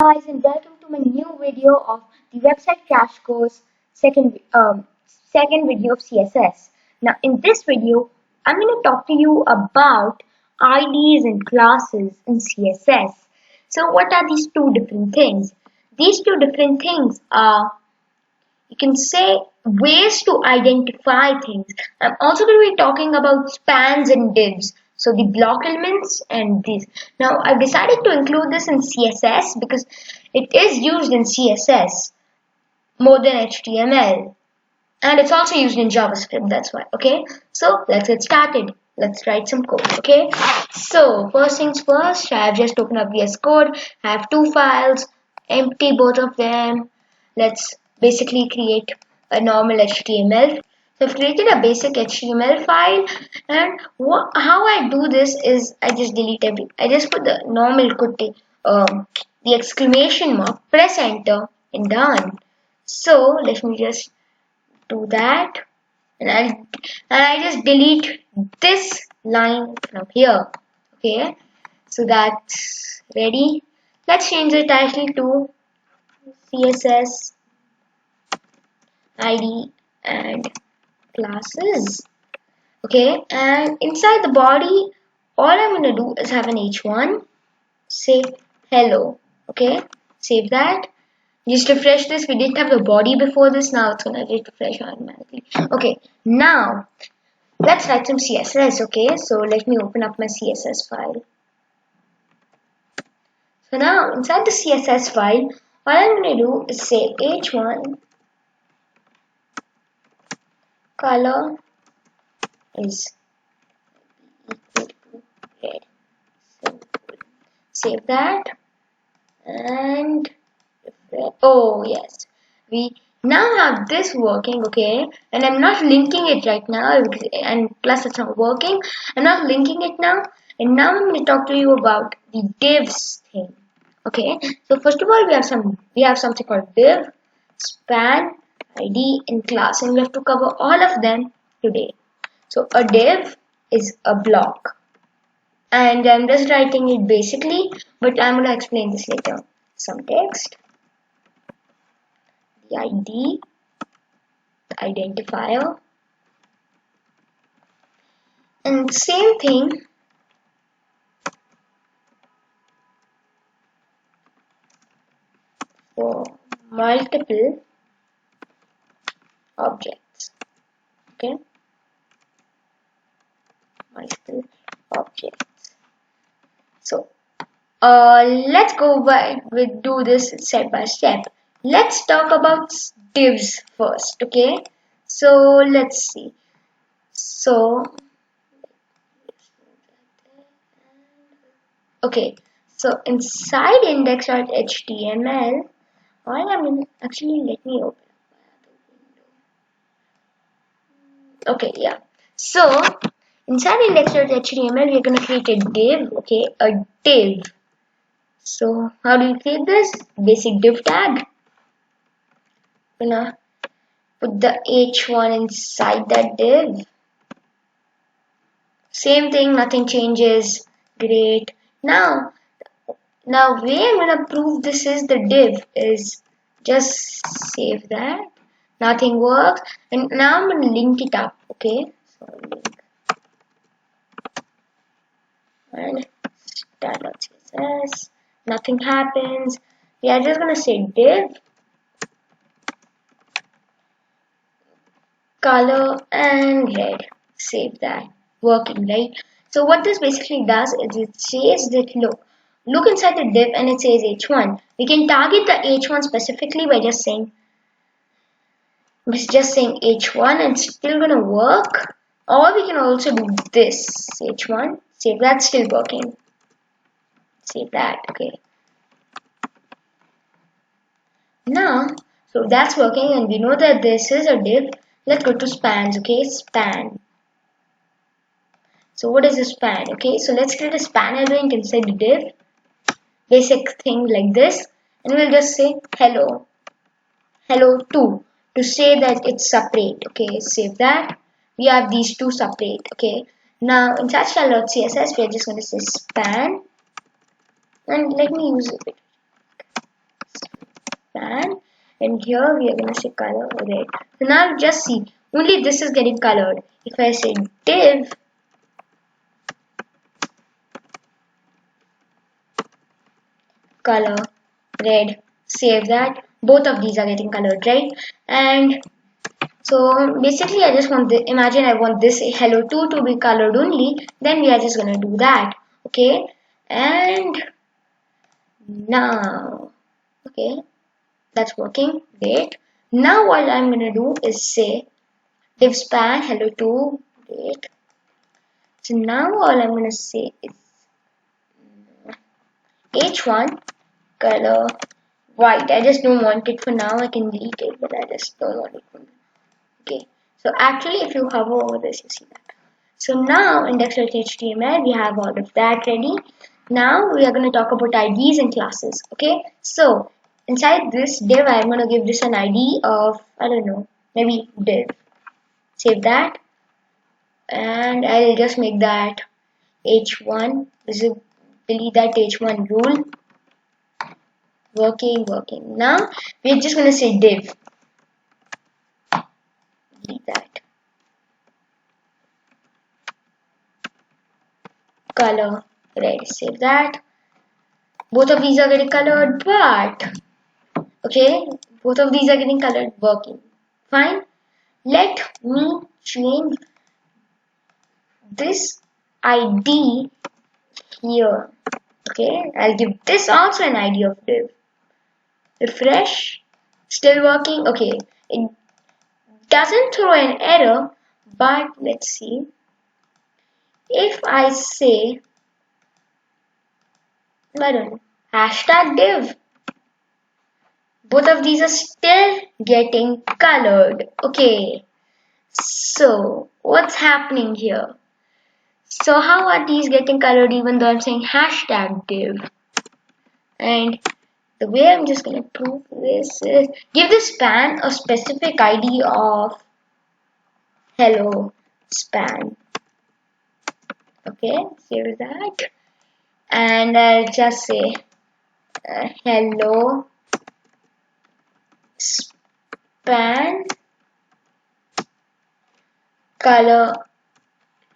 guys, and welcome to my new video of the website crash course second video of CSS. Now in this video I'm going to talk to you about IDs and classes in CSS. So what are these two different things? These two different things are, you can say, ways to identify things. I'm also going to be talking about spans and divs. So the block elements and these. Now I've decided to include this in CSS because it is used in CSS more than HTML. And it's also used in JavaScript, that's why. Okay, so let's get started. Let's write some code. Okay, so first things first, I have just opened up VS Code. I have two files, empty both of them. Let's basically create a normal HTML. So I've created a basic HTML file, and how I do this is I just delete everything. I just put the normal the exclamation mark, press enter, and done. So let me just do that, and I just delete this line from here. Okay, so that's ready. Let's change the title to CSS ID and classes. Okay, and inside the body all I'm gonna do is have an h1, say hello. Okay, save that. Just refresh this. We didn't have the body before this. Now it's gonna refresh automatically. Okay, now let's write some CSS. Okay, so let me open up my CSS file. So now inside the CSS file, all I'm gonna do is say h1 color is equal to red. Simple. Save that, and oh yes, we now have this working. Okay, and I'm not linking it right now, and plus it's not working. I'm not linking it now, and now I'm going to talk to you about the divs thing. Okay, so first of all we have something called div, span, ID, and class, and we have to cover all of them today. So a div is a block, and I'm just writing it basically, but I'm going to explain this later. Some text, the ID, the identifier, and same thing for multiple objects. Okay, multiple objects. So let's go by do this step by step. Let's talk about divs first. Okay, so let's see. So okay, so inside index.html, all I'm in, actually let me open up my other window. Okay, yeah. So inside index.html, we're gonna create a div. Okay, a div. So how do you create this? Basic div tag. Gonna put the h1 inside that div. Same thing, nothing changes. Great. Now way I'm gonna prove this is the div is just save that. Nothing works, and now I'm gonna link it up. Okay, so link and start.css. Nothing happens. We are just gonna say div color and red. Save that. Working, right? So what this basically does is it says that look inside the div, and it says h1. We can target the h1 specifically by just saying h1, and it's still gonna work. Or we can also do this h1. Save that, still working. Save that. Okay. Now, so that's working, and we know that this is a div. Let's go to spans. Okay, span. So what is a span? Okay, so let's create a span element inside the div. Basic thing like this, and we'll just say hello 2 to say that it's separate. Okay, save that. We have these two separate. Okay, now inside style.css, we're just going to say span, and let me use it. span, and here we are going to say color red. So now just see, only this is getting colored. If I say div color red, save that, both of these are getting colored, right? And so basically I just want imagine I want this hello2 to be colored only, then we are just gonna do that. Okay, and now okay, that's working, great. Now what I'm gonna do is say div span hello2, great. So now all I'm gonna say is h1 color white. I just don't want it for now. I can delete it, but I just don't want it for now. Okay, so actually if you hover over this, you see that. So now index.html, we have all of that ready. Now we are going to talk about IDs and classes. Okay, so inside this div, I'm going to give this an ID of, I don't know, maybe div. Save that, and I'll just make that h1. Delete that h1 rule. Working. Now we're just going to say div. Delete that. Color red, save that. Both of these are getting colored, but okay, both of these are getting colored, working fine. Let me change this ID here. Okay, I'll give this also an ID of div. Refresh, still working. Okay, it doesn't throw an error, but let's see. If I say, I don't know, hashtag div, both of these are still getting colored. Okay, so what's happening here? So how are these getting colored even though I'm saying hashtag div? And the way I'm just going to prove this is give the span a specific ID of hello span. Okay, save that, and I'll just say hello span color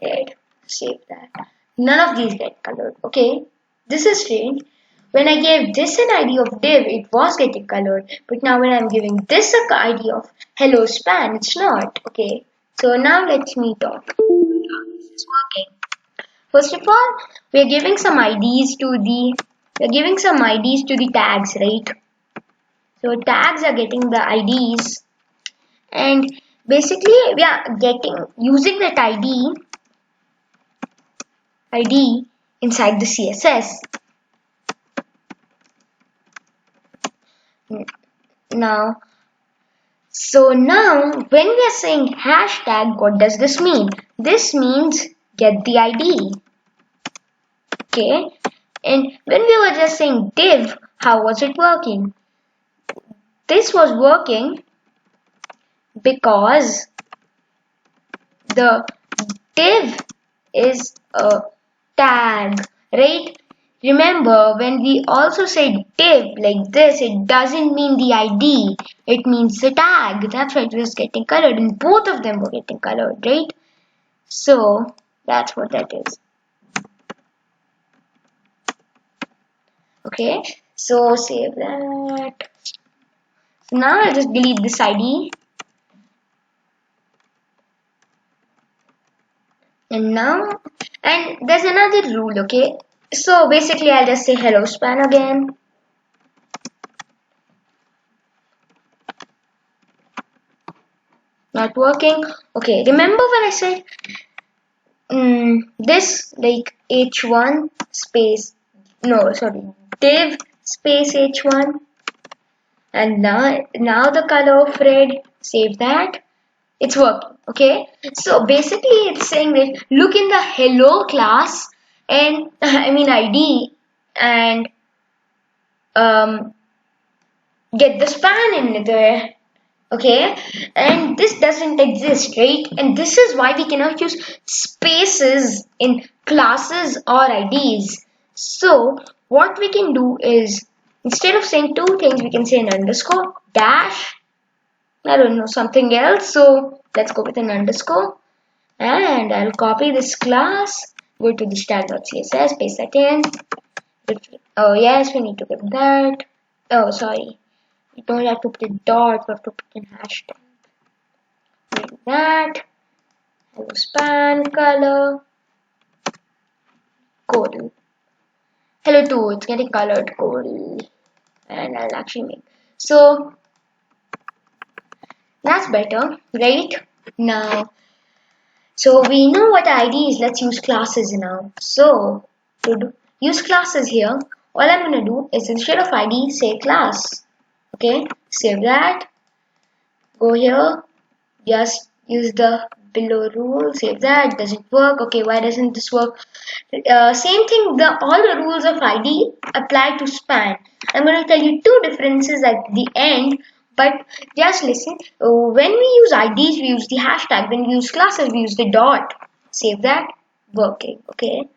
red. Save that. None of these get colored. Okay, this is strange. When I gave this an ID of div, it was getting colored, but now when I'm giving this an ID of hello span, it's not. Okay, so now let me talk about how this is working. First of all, we're giving some IDs to the tags, right? So tags are getting the IDs, and basically we are using that ID inside the CSS. Now when we are saying hashtag, what does this mean? This means get the ID. Okay, and when we were just saying div, how was it working? This was working because the div is a tag, right? Remember, when we also say div like this, it doesn't mean the ID, it means the tag. That's why it was getting colored, and both of them were getting colored, right? So that's what that is. Okay, so save that. So now I'll just delete this ID. And there's another rule, okay? So basically I'll just say hello span again. Not working. Okay, remember when I said this like h1 space, no sorry, div space h1, and now the color of red, save that, it's working. Okay, so basically it's saying that look in the hello class and ID and get the span in there. Okay, and this doesn't exist, right? And this is why we cannot use spaces in classes or IDs. So what we can do is Instead of saying two things, we can say an underscore, dash, I don't know, something else. So let's go with an underscore. And I'll copy this class, go to the style.css, paste that in. Oh yes, we need to give that. Oh sorry, we don't have to put a dot, we have to put in hashtag. Like that. Hello span color coral. Hello too, it's getting colored coral. And I'll actually make so that's better, right? Now so we know what ID is. Let's use classes now. So to use classes here, all I'm gonna do is instead of ID say class. Okay, save that. Go here. Just use the below rule. Save that. Doesn't work. Okay, why doesn't this work? Same thing. All the rules of ID apply to span. I'm gonna tell you two differences at the end. But just listen, when we use IDs, we use the hashtag. When we use classes, we use the dot. Save that. Working. Okay.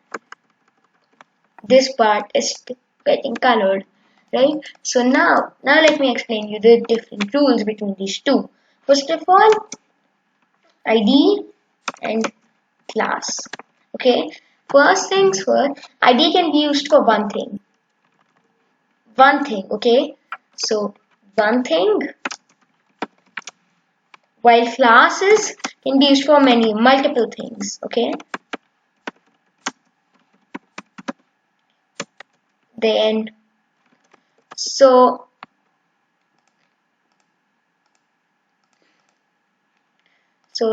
This part is getting colored. Right? So now let me explain you the different rules between these two. First of all, ID and class. Okay. First things first, ID can be used for one thing. One thing. Okay. So one thing. While classes can be used for multiple things, okay? Then, so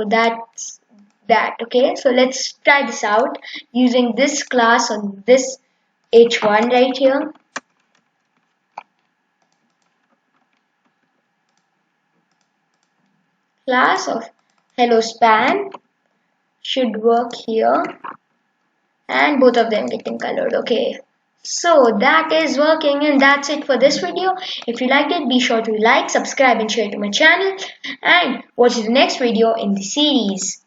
that's that, okay? So let's try this out using this class on this H1 right here. Class of hello span should work here, and both of them getting colored. Okay, so that is working, and that's it for this video. If you liked it, be sure to like, subscribe and share to my channel, and watch the next video in the series.